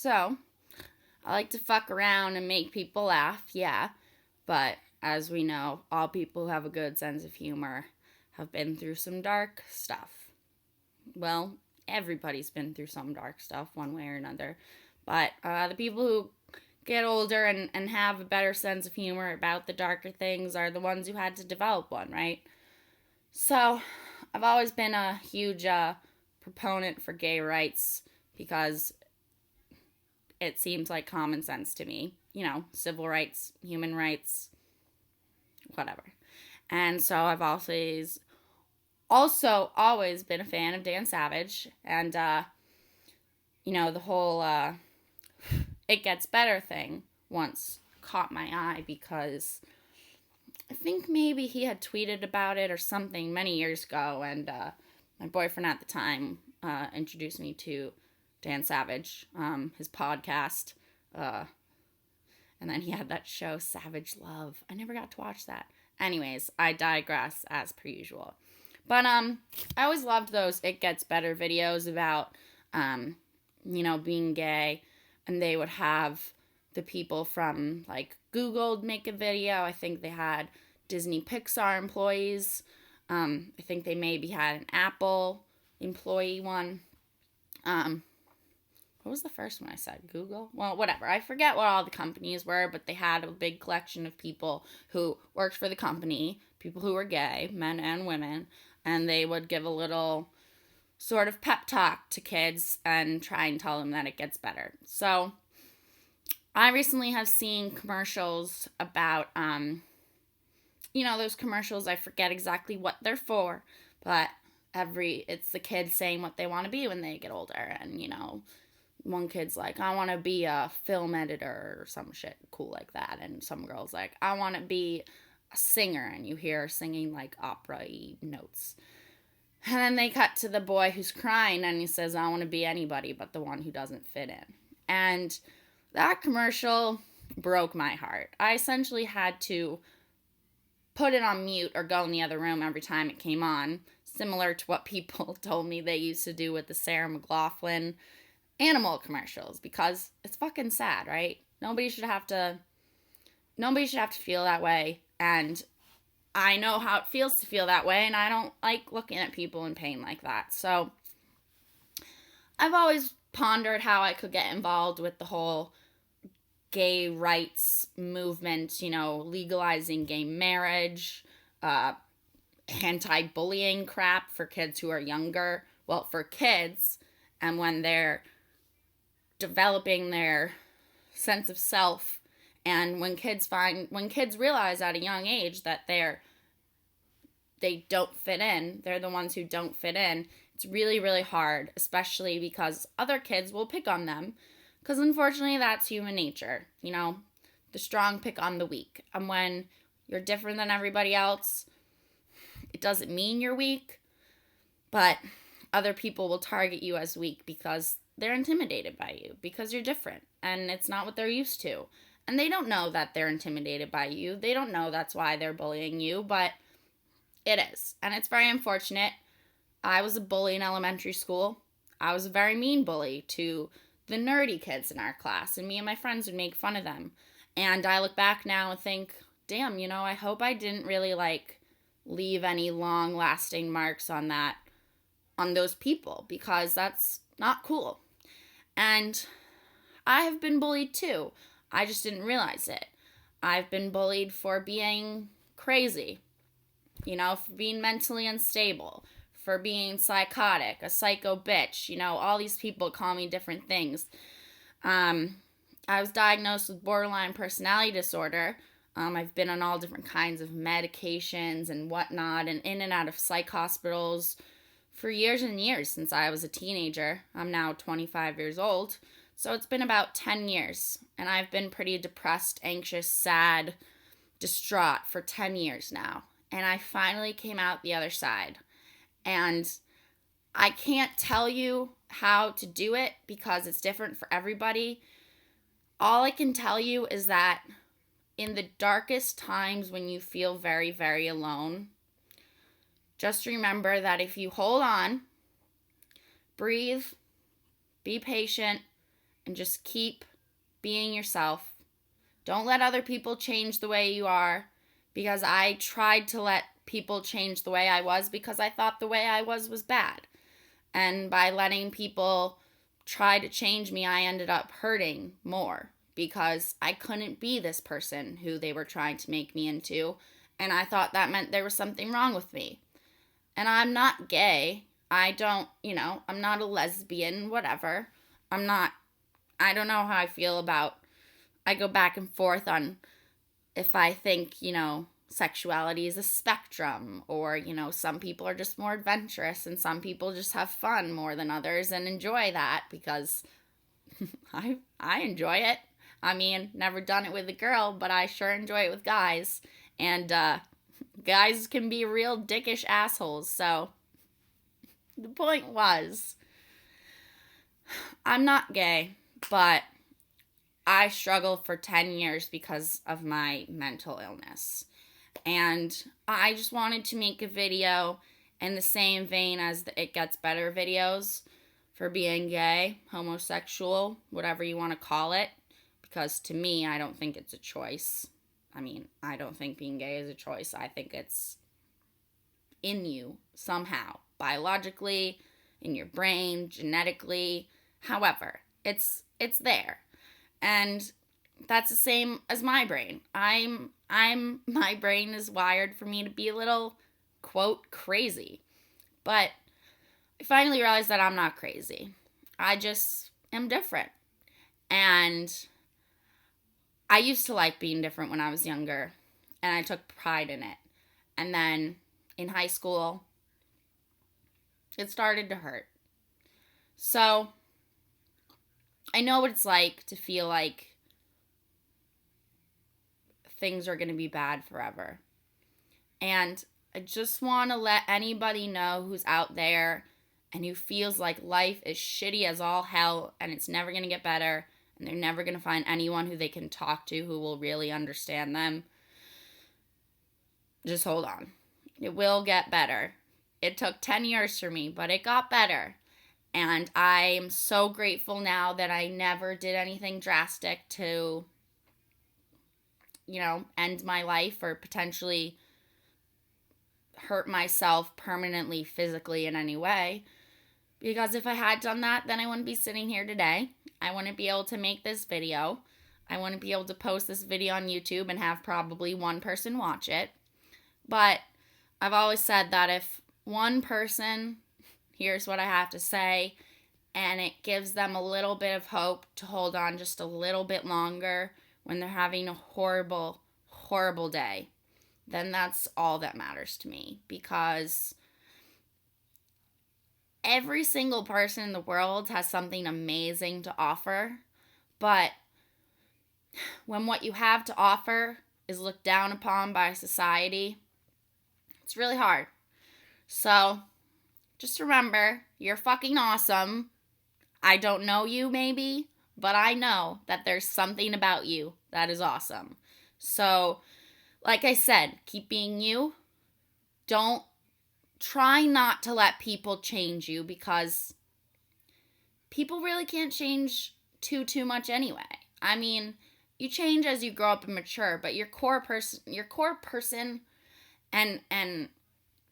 So, I like to fuck around and make people laugh, yeah. But as we know, all people who have a good sense of humor have been through some dark stuff. Well, everybody's been through some dark stuff one way or another. But the people who get older and have a better sense of humor about the darker things are the ones who had to develop one, right? So, I've always been a huge proponent for gay rights because it seems like common sense to me. You know, civil rights, human rights, whatever. And so I've also always been a fan of Dan Savage. And, the whole It Gets Better thing once caught my eye because I think maybe he had tweeted about it or something many years ago. And my boyfriend at the time introduced me to Dan Savage, his podcast. And then he had that show, Savage Love. I never got to watch that. Anyways, I digress as per usual. But I always loved those It Gets Better videos about, being gay. And they would have the people from, like, Google make a video. I think they had Disney Pixar employees. I think they maybe had an Apple employee one. What was the first one I said? Google? Well, whatever. I forget what all the companies were, but they had a big collection of people who worked for the company, people who were gay, men and women, and they would give a little sort of pep talk to kids and try and tell them that it gets better. So, I recently have seen commercials about, those commercials, I forget exactly what they're for, but it's the kids saying what they want to be when they get older, and, one kid's like, I want to be a film editor or some shit cool like that. And some girl's like, I want to be a singer. And you hear her singing like opera-y notes. And then they cut to the boy who's crying and he says, I want to be anybody but the one who doesn't fit in. And that commercial broke my heart. I essentially had to put it on mute or go in the other room every time it came on. Similar to what people told me they used to do with the Sarah McLachlan animal commercials, because it's fucking sad, right? Nobody should have to feel that way, and I know how it feels to feel that way, and I don't like looking at people in pain like that. So I've always pondered how I could get involved with the whole gay rights movement, legalizing gay marriage, anti-bullying crap for kids who are younger. Well, for kids, and when they're developing their sense of self, and when kids realize at a young age that they don't fit in, they're the ones who don't fit in, it's really, really hard, especially because other kids will pick on them, because unfortunately that's human nature. The strong pick on the weak, and when you're different than everybody else, it doesn't mean you're weak, but other people will target you as weak because they're intimidated by you, because you're different, and it's not what they're used to. And they don't know that they're intimidated by you. They don't know that's why they're bullying you, but it is. And it's very unfortunate. I was a bully in elementary school. I was a very mean bully to the nerdy kids in our class, and me and my friends would make fun of them. And I look back now and think, damn, I hope I didn't really, leave any long-lasting marks on those people, because that's not cool. And I have been bullied too. I just didn't realize it. I've been bullied for being crazy, for being mentally unstable, for being psychotic, a psycho bitch. All these people call me different things. I was diagnosed with borderline personality disorder. I've been on all different kinds of medications and whatnot, and in and out of psych hospitals for years and years since I was a teenager. I'm now 25 years old, so it's been about 10 years, and I've been pretty depressed, anxious, sad, distraught for 10 years now, and I finally came out the other side, and I can't tell you how to do it because it's different for everybody. All I can tell you is that in the darkest times when you feel very, very alone, just remember that if you hold on, breathe, be patient, and just keep being yourself. Don't let other people change the way you are, because I tried to let people change the way I was because I thought the way I was bad. And by letting people try to change me, I ended up hurting more because I couldn't be this person who they were trying to make me into. And I thought that meant there was something wrong with me. And I'm not gay. I'm not a lesbian, whatever. I don't know how I feel about, I go back and forth on if I think, sexuality is a spectrum, or, some people are just more adventurous and some people just have fun more than others and enjoy that, because I enjoy it. I mean, never done it with a girl, but I sure enjoy it with guys. And guys can be real dickish assholes. So the point was, I'm not gay, but I struggled for 10 years because of my mental illness. And I just wanted to make a video in the same vein as the It Gets Better videos for being gay, homosexual, whatever you want to call it. Because to me, I don't think it's a choice. I mean, I don't think being gay is a choice. I think it's in you somehow, biologically, in your brain, genetically, however, it's there. And that's the same as my brain. My brain is wired for me to be a little, quote, crazy. But I finally realized that I'm not crazy. I just am different. And I used to like being different when I was younger, and I took pride in it. And then in high school, it started to hurt. So I know what it's like to feel like things are going to be bad forever. And I just want to let anybody know who's out there and who feels like life is shitty as all hell and it's never going to get better and they're never going to find anyone who they can talk to who will really understand them. Just hold on. It will get better. It took 10 years for me, but it got better. And I'm so grateful now that I never did anything drastic to, end my life or potentially hurt myself permanently, physically in any way. Because if I had done that, then I wouldn't be sitting here today. I wouldn't be able to make this video. I wouldn't be able to post this video on YouTube and have probably one person watch it. But I've always said that if one person hears what I have to say and it gives them a little bit of hope to hold on just a little bit longer when they're having a horrible, horrible day, then that's all that matters to me. Because every single person in the world has something amazing to offer, but when what you have to offer is looked down upon by society, it's really hard. So just remember, you're fucking awesome. I don't know you maybe, but I know that there's something about you that is awesome. So, like I said, keep being you. Don't try not to let people change you, because people really can't change too much anyway. I mean, you change as you grow up and mature, but your core person and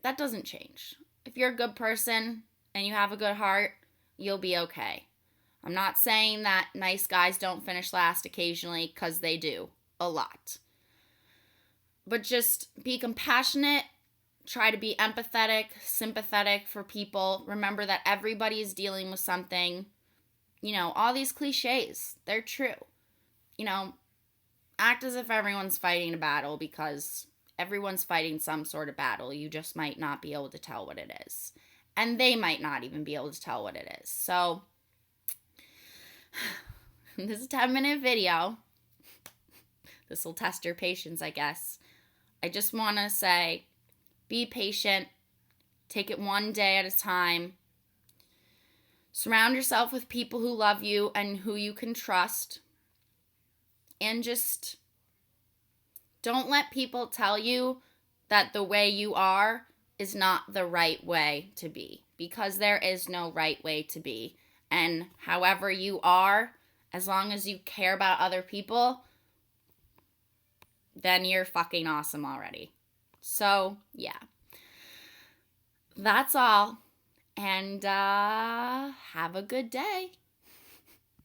that doesn't change. If you're a good person and you have a good heart, you'll be okay. I'm not saying that nice guys don't finish last occasionally, because they do a lot. But just be compassionate, try to be empathetic, sympathetic for people. Remember that everybody is dealing with something. All these cliches, they're true. Act as if everyone's fighting a battle, because everyone's fighting some sort of battle. You just might not be able to tell what it is. And they might not even be able to tell what it is. So, this is a 10-minute video. This will test your patience, I guess. I just want to say, be patient. Take it one day at a time. Surround yourself with people who love you and who you can trust. And just don't let people tell you that the way you are is not the right way to be. Because there is no right way to be. And however you are as long as you care about other people, then you're fucking awesome already. So, yeah. That's all. And have a good day.